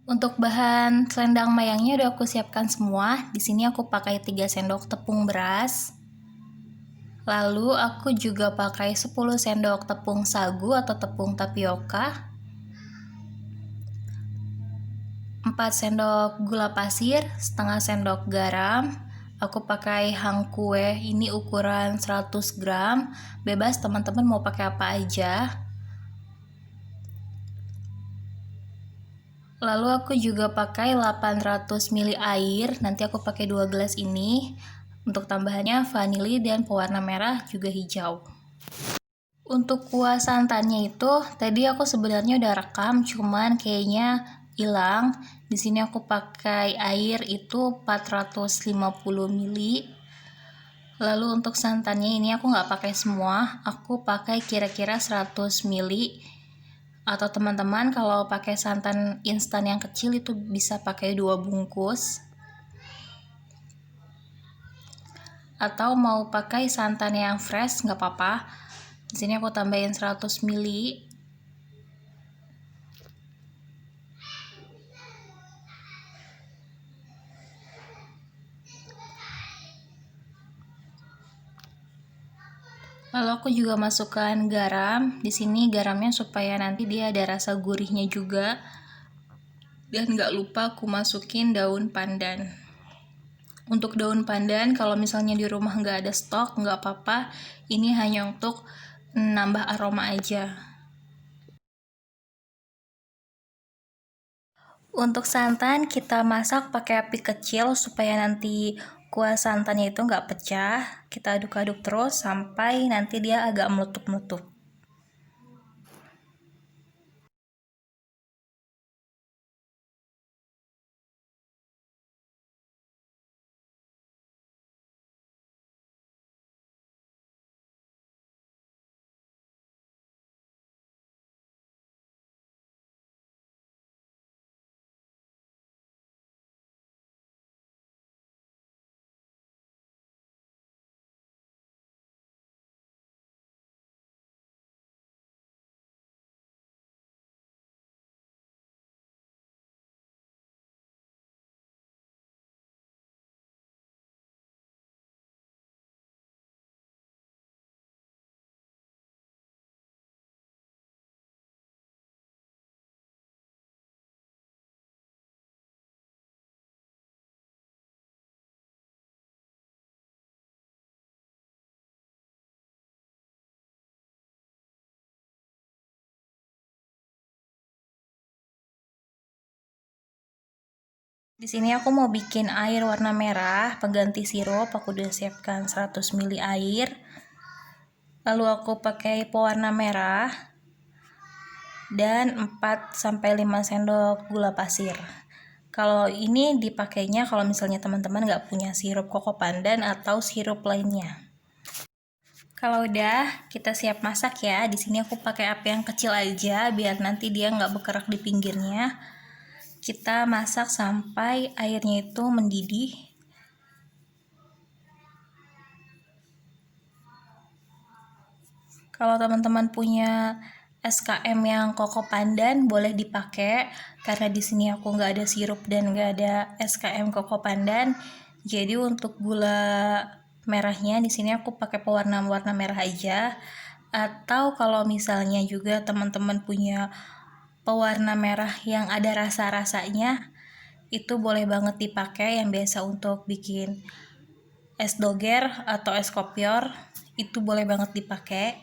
Untuk bahan selendang mayangnya udah aku siapkan semua. Di sini aku pakai 3 sendok tepung beras. Lalu aku juga pakai 10 sendok tepung sagu atau tepung tapioka. 4 sendok gula pasir, setengah sendok garam. Aku pakai hang kue, ini ukuran 100 gram. Bebas teman-teman mau pakai apa aja. Lalu aku juga pakai 800 ml air, nanti aku pakai 2 gelas ini. Untuk tambahannya vanili dan pewarna merah juga hijau. Untuk kuah santannya itu tadi aku sebenarnya udah rekam, cuman kayaknya hilang. Di sini aku pakai air itu 450 ml. Lalu untuk santannya ini aku nggak pakai semua, aku pakai kira-kira 100 ml. Atau teman-teman kalau pakai santan instan yang kecil itu bisa pakai 2 bungkus. Atau mau pakai santan yang fresh nggak apa-apa. Di sini aku tambahin 100 ml. Lalu aku juga masukkan garam. Di sini garamnya supaya nanti dia ada rasa gurihnya juga. Dan nggak lupa aku masukin daun pandan. Untuk daun pandan, kalau misalnya di rumah nggak ada stok, nggak apa-apa. Ini hanya untuk nambah aroma aja. Untuk santan, kita masak pakai api kecil supaya nanti kuah santannya itu nggak pecah. Kita aduk-aduk terus sampai nanti dia agak meletup-meletup. Di sini aku mau bikin air warna merah pengganti sirup. Aku udah siapkan 100 ml air. Lalu aku pakai pewarna merah dan 4-5 sendok gula pasir. Kalau ini dipakainya kalau misalnya teman-teman nggak punya sirup koko pandan atau sirup lainnya. Kalau udah, kita siap masak ya. Di sini aku pakai api yang kecil aja biar nanti dia nggak bergerak di pinggirnya. Kita masak sampai airnya itu mendidih. Kalau teman-teman punya SKM yang koko pandan boleh dipakai, karena di sini aku nggak ada sirup dan nggak ada SKM koko pandan. Jadi untuk gula merahnya di sini aku pakai pewarna merah aja. Atau kalau misalnya juga teman-teman punya pewarna merah yang ada rasa-rasanya, itu boleh banget dipakai, yang biasa untuk bikin es doger atau es kopior, itu boleh banget dipakai.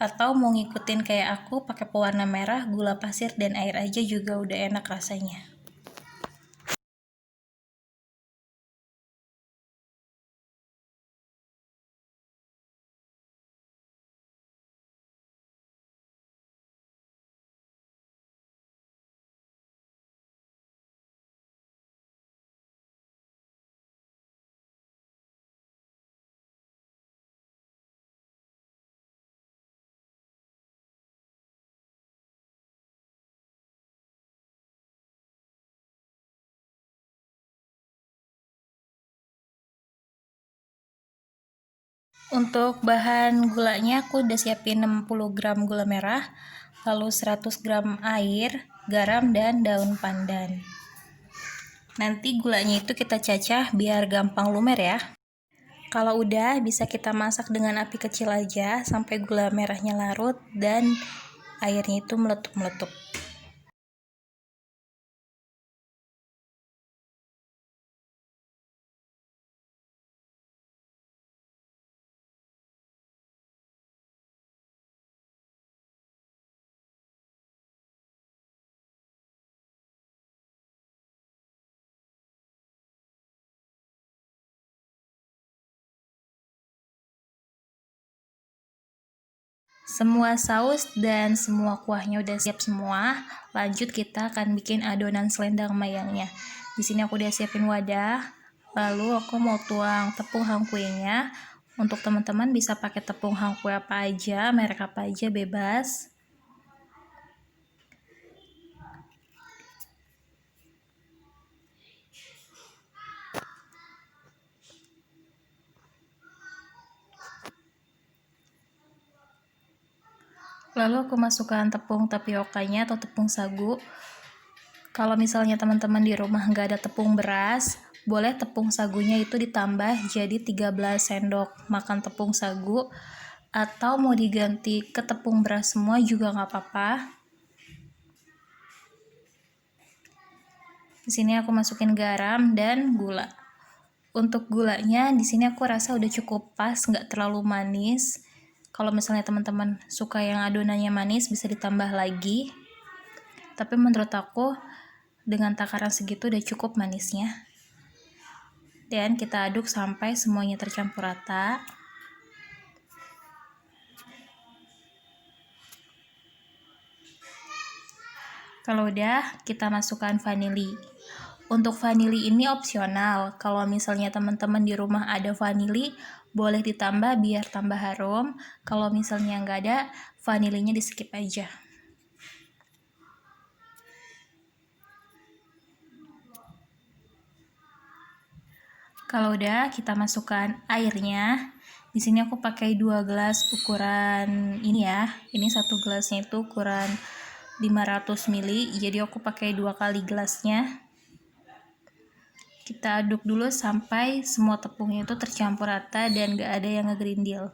Atau mau ngikutin kayak aku pakai pewarna merah, gula pasir dan air aja juga udah enak rasanya. Untuk bahan gulanya aku udah siapin 60 gram gula merah, lalu 100 gram air, garam, dan daun pandan. Nanti gulanya itu kita cacah biar gampang lumer ya. Kalau udah, bisa kita masak dengan api kecil aja sampai gula merahnya larut dan airnya itu meletup-meletup. Semua saus dan semua kuahnya udah siap semua. Lanjut kita akan bikin adonan selendang mayangnya. Di sini aku udah siapin wadah. Lalu aku mau tuang tepung hangkuenya. Untuk teman-teman bisa pakai tepung hangkue apa aja, merek apa aja bebas. Lalu aku masukkan tepung tapiokanya atau tepung sagu. Kalau misalnya teman-teman di rumah nggak ada tepung beras, boleh tepung sagunya itu ditambah jadi 13 sendok makan tepung sagu, atau mau diganti ke tepung beras semua juga nggak apa-apa. Di sini aku masukin garam dan gula. Untuk gulanya di sini aku rasa udah cukup pas, nggak terlalu manis. Kalau misalnya teman-teman suka yang adonannya manis bisa ditambah lagi. Tapi menurut aku dengan takaran segitu udah cukup manisnya. Dan kita aduk sampai semuanya tercampur rata. Kalau udah, kita masukkan vanili. Untuk vanili ini opsional. Kalau misalnya teman-teman di rumah ada vanili, boleh ditambah biar tambah harum. Kalau misalnya nggak ada, vanilinya di skip aja. Kalau udah, kita masukkan airnya. Di sini aku pakai 2 gelas ukuran ini ya. Ini satu gelasnya itu ukuran 500 ml, jadi aku pakai 2 kali gelasnya. Kita aduk dulu sampai semua tepungnya itu tercampur rata dan gak ada yang ngegerindil.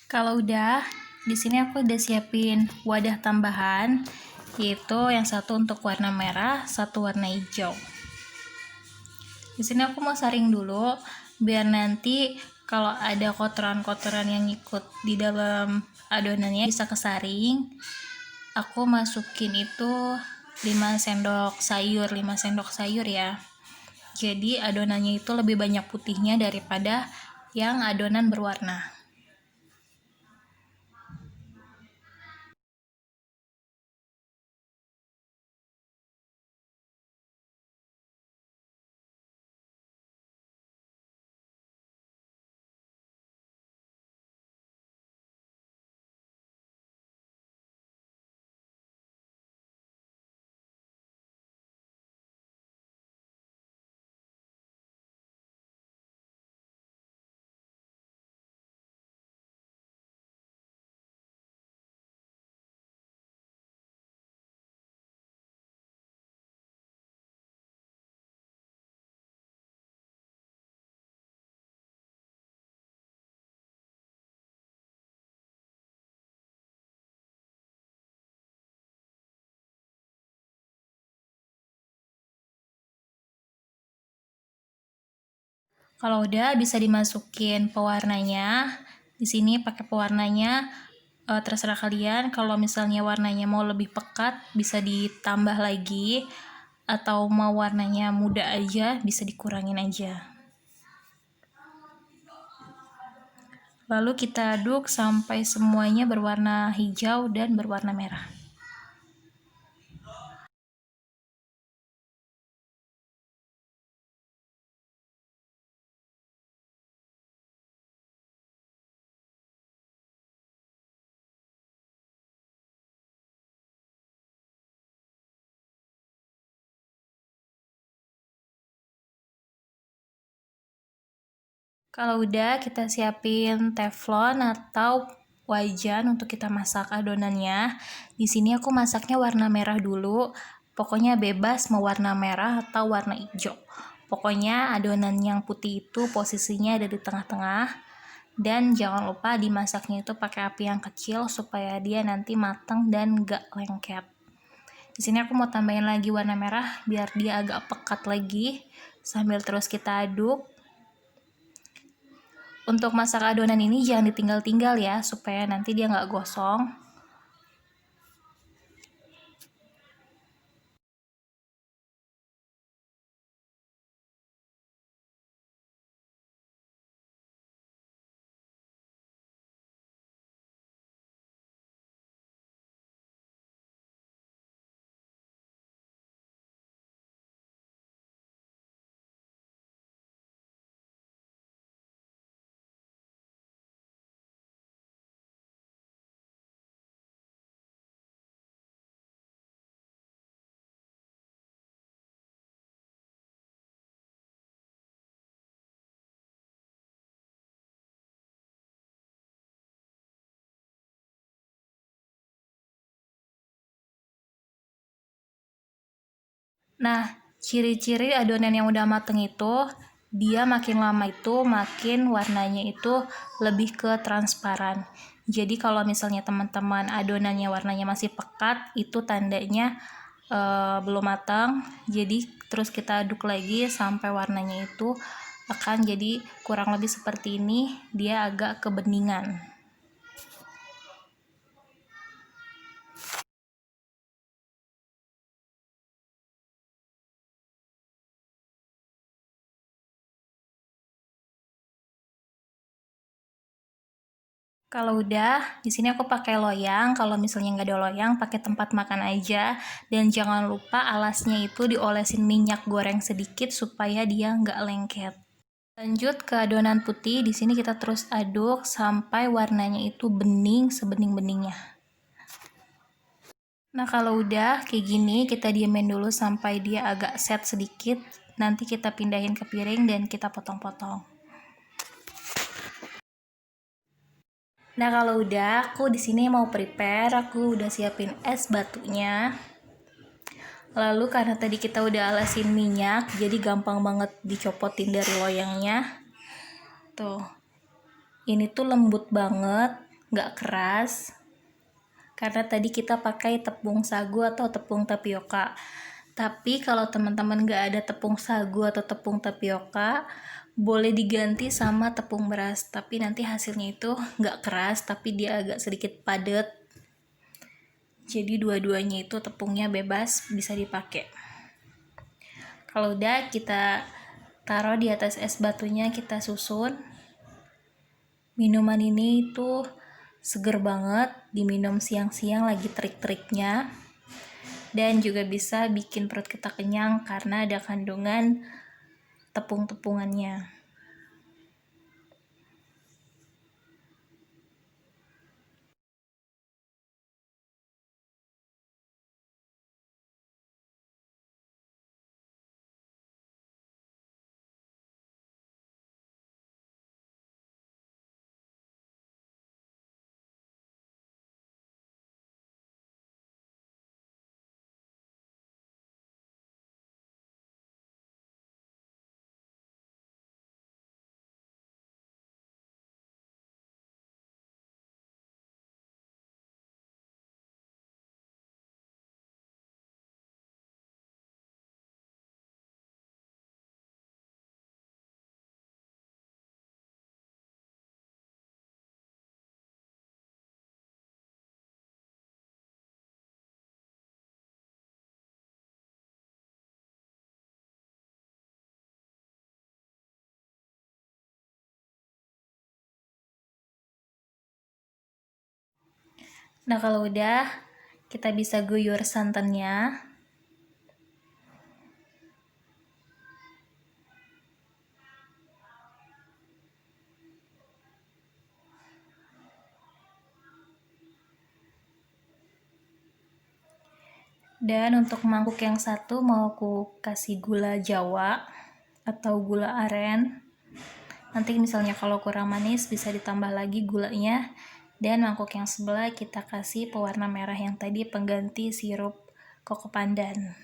Kalau udah, di sini aku udah siapin wadah tambahan, yaitu yang satu untuk warna merah, satu warna hijau. Di sini aku mau saring dulu, biar nanti kalau ada kotoran-kotoran yang ikut di dalam adonannya bisa kesaring. Aku masukin itu 5 sendok sayur, 5 sendok sayur ya. Jadi adonannya itu lebih banyak putihnya daripada yang adonan berwarna. Kalau udah bisa dimasukin pewarnanya. Di sini pakai pewarnanya terserah kalian. Kalau misalnya warnanya mau lebih pekat bisa ditambah lagi, atau mau warnanya muda aja bisa dikurangin aja. Lalu kita aduk sampai semuanya berwarna hijau dan berwarna merah. Kalau udah, kita siapin teflon atau wajan untuk kita masak adonannya. Di sini aku masaknya warna merah dulu. Pokoknya bebas mau warna merah atau warna hijau. Pokoknya adonan yang putih itu posisinya ada di tengah-tengah. Dan jangan lupa dimasaknya itu pakai api yang kecil supaya dia nanti matang dan gak lengket. Di sini aku mau tambahin lagi warna merah biar dia agak pekat lagi. Sambil terus kita aduk. Untuk masak adonan ini jangan ditinggal-tinggal ya, supaya nanti dia nggak gosong. Nah, ciri-ciri adonan yang udah mateng itu, dia makin lama itu makin warnanya itu lebih ke transparan. Jadi kalau misalnya teman-teman adonannya warnanya masih pekat, itu tandanya belum matang. Jadi terus kita aduk lagi sampai warnanya itu akan jadi kurang lebih seperti ini, dia agak kebeningan. Kalau udah, di sini aku pakai loyang. Kalau misalnya nggak ada loyang, pakai tempat makan aja. Dan jangan lupa alasnya itu diolesin minyak goreng sedikit supaya dia nggak lengket. Lanjut ke adonan putih. Di sini kita terus aduk sampai warnanya itu bening sebening-beningnya. Nah, kalau udah kayak gini, kita diemin dulu sampai dia agak set sedikit. Nanti kita pindahin ke piring dan kita potong-potong. Nah, kalau udah, aku di sini mau prepare, aku udah siapin es batunya. Lalu karena tadi kita udah alasin minyak, jadi gampang banget dicopotin dari loyangnya. Tuh, ini tuh lembut banget, nggak keras. Karena tadi kita pakai tepung sagu atau tepung tapioka. Tapi kalau teman-teman nggak ada tepung sagu atau tepung tapioka, boleh diganti sama tepung beras. Tapi nanti hasilnya itu nggak keras, tapi dia agak sedikit padat. Jadi dua-duanya itu tepungnya bebas, bisa dipakai. Kalau udah, kita taruh di atas es batunya, kita susun. Minuman ini tuh seger banget, diminum siang-siang lagi terik-teriknya. Dan juga bisa bikin perut kita kenyang karena ada kandungan tepung-tepungannya. Nah, kalau udah, kita bisa guyur santannya. Dan untuk mangkuk yang satu mau aku kasih gula Jawa atau gula aren. Nanti misalnya kalau kurang manis bisa ditambah lagi gulanya. Dan mangkuk yang sebelah kita kasih pewarna merah yang tadi pengganti sirup koko pandan.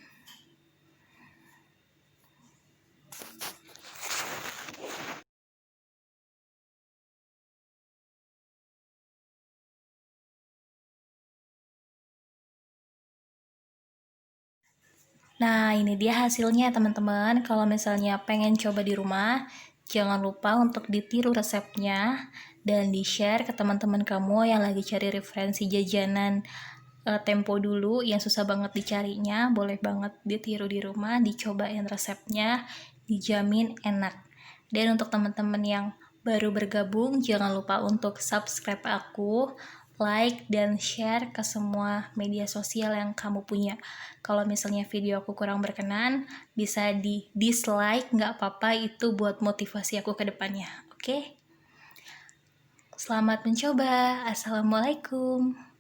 Nah, ini dia hasilnya teman-teman. Kalau misalnya pengen coba di rumah, jangan lupa untuk ditiru resepnya dan di-share ke teman-teman kamu yang lagi cari referensi jajanan tempo dulu yang susah banget dicarinya. Boleh banget ditiru di rumah, dicobain resepnya, dijamin enak. Dan untuk teman-teman yang baru bergabung, jangan lupa untuk subscribe aku, like, dan share ke semua media sosial yang kamu punya. Kalau misalnya video aku kurang berkenan, bisa di dislike, nggak apa-apa, itu buat motivasi aku ke depannya. Oke? Selamat mencoba. Assalamualaikum.